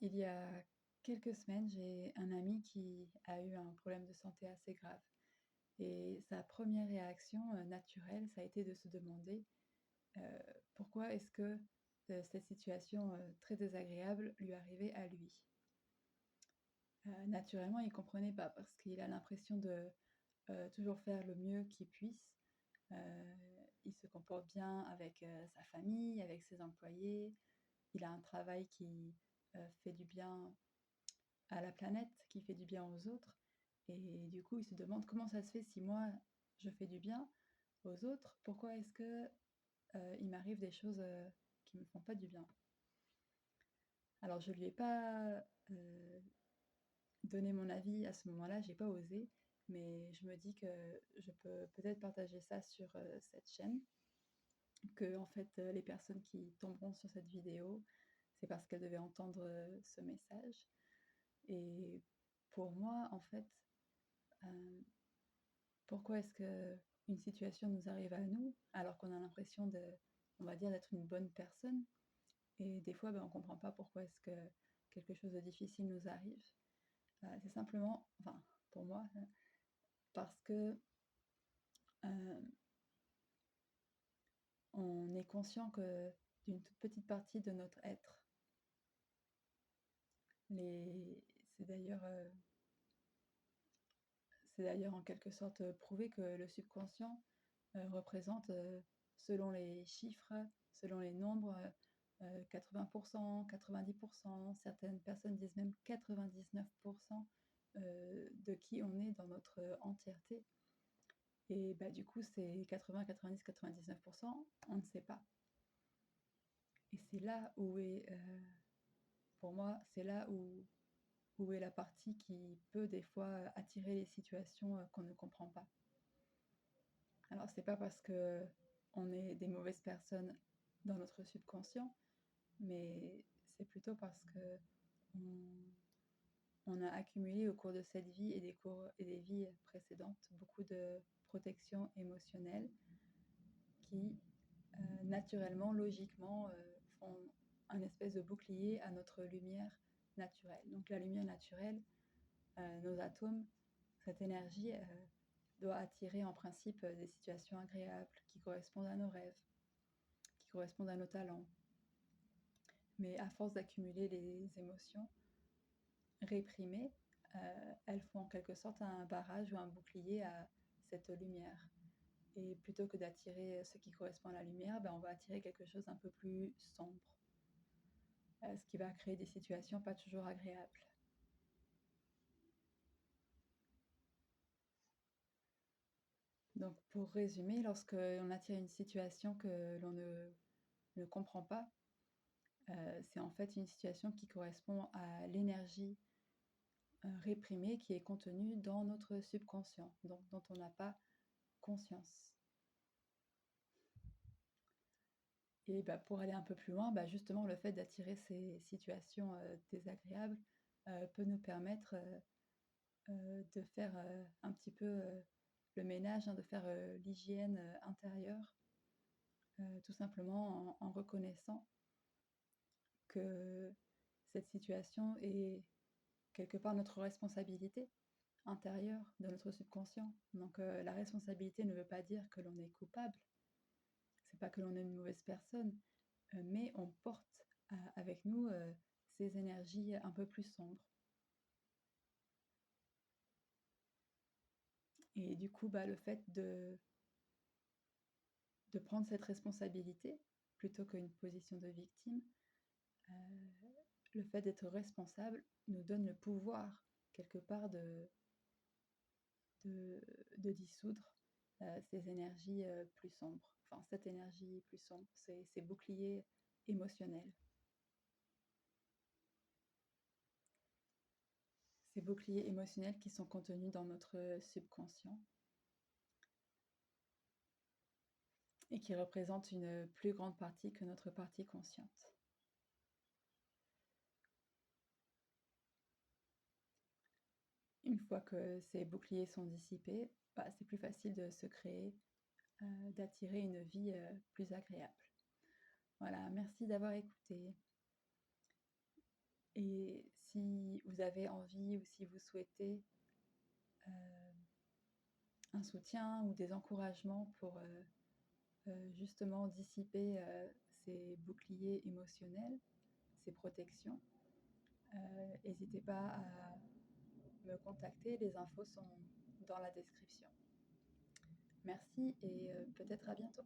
Il y a quelques semaines, j'ai un ami qui a eu un problème de santé assez grave et sa première réaction, naturelle, ça a été de se demander, heu, pourquoi est-ce que, cette situation, très désagréable lui arrivait à lui? Naturellement, il comprenait pas parce qu'il a l'impression de, toujours faire le mieux qu'il puisse. Heu, il se comporte bien avec, sa famille, avec ses employés. Il a un travail qui, fait du bien à la planète, qui fait du bien aux autres. Et du coup, il se demande comment ça se fait si moi, je fais du bien aux autres, pourquoi est-ce que il m'arrive des choses qui me font pas du bien? Alors, je lui ai pas donné mon avis à ce moment-là, j'ai pas osé, mais je me dis que je peux peut-être partager ça sur cette chaîne, que en fait, les personnes qui tomberont sur cette vidéo, c'est parce qu'elles devaient entendre ce message. Et pour moi, en fait, euh, pourquoi est-ce qu'une situation nous arrive à nous, alors qu'on a l'impression de, on va dire, d'être une bonne personne? Et des fois, ben, on ne comprend pas pourquoi est-ce que quelque chose de difficile nous arrive. C'est simplement, enfin, pour moi, parce que on est conscient que d'une toute petite partie de notre être, les... c'est d'ailleurs en quelque sorte prouvé que le subconscient représente, selon les chiffres, selon les nombres, 80%, 90%, certaines personnes disent même 99% de qui on est dans notre entièreté. Et bah, du coup, c'est 80, 90, 99%, on ne sait pas. Et c'est là où est, pour moi, c'est là où est la partie qui peut des fois attirer les situations qu'on ne comprend pas. Alors, c'est pas parce que on est des mauvaises personnes dans notre subconscient, mais c'est plutôt parce que on a accumulé au cours de cette vie et des vies précédentes beaucoup de protection émotionnelle qui, naturellement, logiquement, font un espèce de bouclier à notre lumière naturelle. Donc la lumière naturelle, nos atomes, cette énergie doit attirer en principe des situations agréables qui correspondent à nos rêves, qui correspondent à nos talents. Mais à force d'accumuler les émotions réprimées, elles font en quelque sorte un barrage ou un bouclier à cette lumière. Et plutôt que d'attirer ce qui correspond à la lumière, ben, on va attirer quelque chose d'un peu plus sombre, ce qui va créer des situations pas toujours agréables. Donc pour résumer, lorsque l'on attire une situation que l'on ne comprend pas, c'est en fait une situation qui correspond à l'énergie réprimée qui est contenue dans notre subconscient, donc dont on n'a pas conscience. Et bah, pour aller un peu plus loin, bah, justement, le fait d'attirer ces situations désagréables peut nous permettre de faire un petit peu le ménage, hein, de faire l'hygiène intérieure, tout simplement en reconnaissant que cette situation est quelque part notre responsabilité intérieure de notre subconscient. Donc la responsabilité ne veut pas dire que l'on est coupable, c'est pas que l'on est une mauvaise personne, mais on porte avec nous ces énergies un peu plus sombres. Et du coup, bah, le fait de prendre cette responsabilité plutôt qu'une position de victime, le fait d'être responsable nous donne le pouvoir quelque part de, de dissoudre ces énergies plus sombres, enfin cette énergie plus sombre, ces boucliers émotionnels. Ces boucliers émotionnels qui sont contenus dans notre subconscient et qui représentent une plus grande partie que notre partie consciente. Une fois que ces boucliers sont dissipés, bah, c'est plus facile de se créer, d'attirer une vie plus agréable. Voilà, merci d'avoir écouté. Et si vous avez envie ou si vous souhaitez un soutien ou des encouragements pour justement dissiper ces boucliers émotionnels, ces protections, n'hésitez pas à me contacter, les infos sont dans la description. Merci et peut-être à bientôt.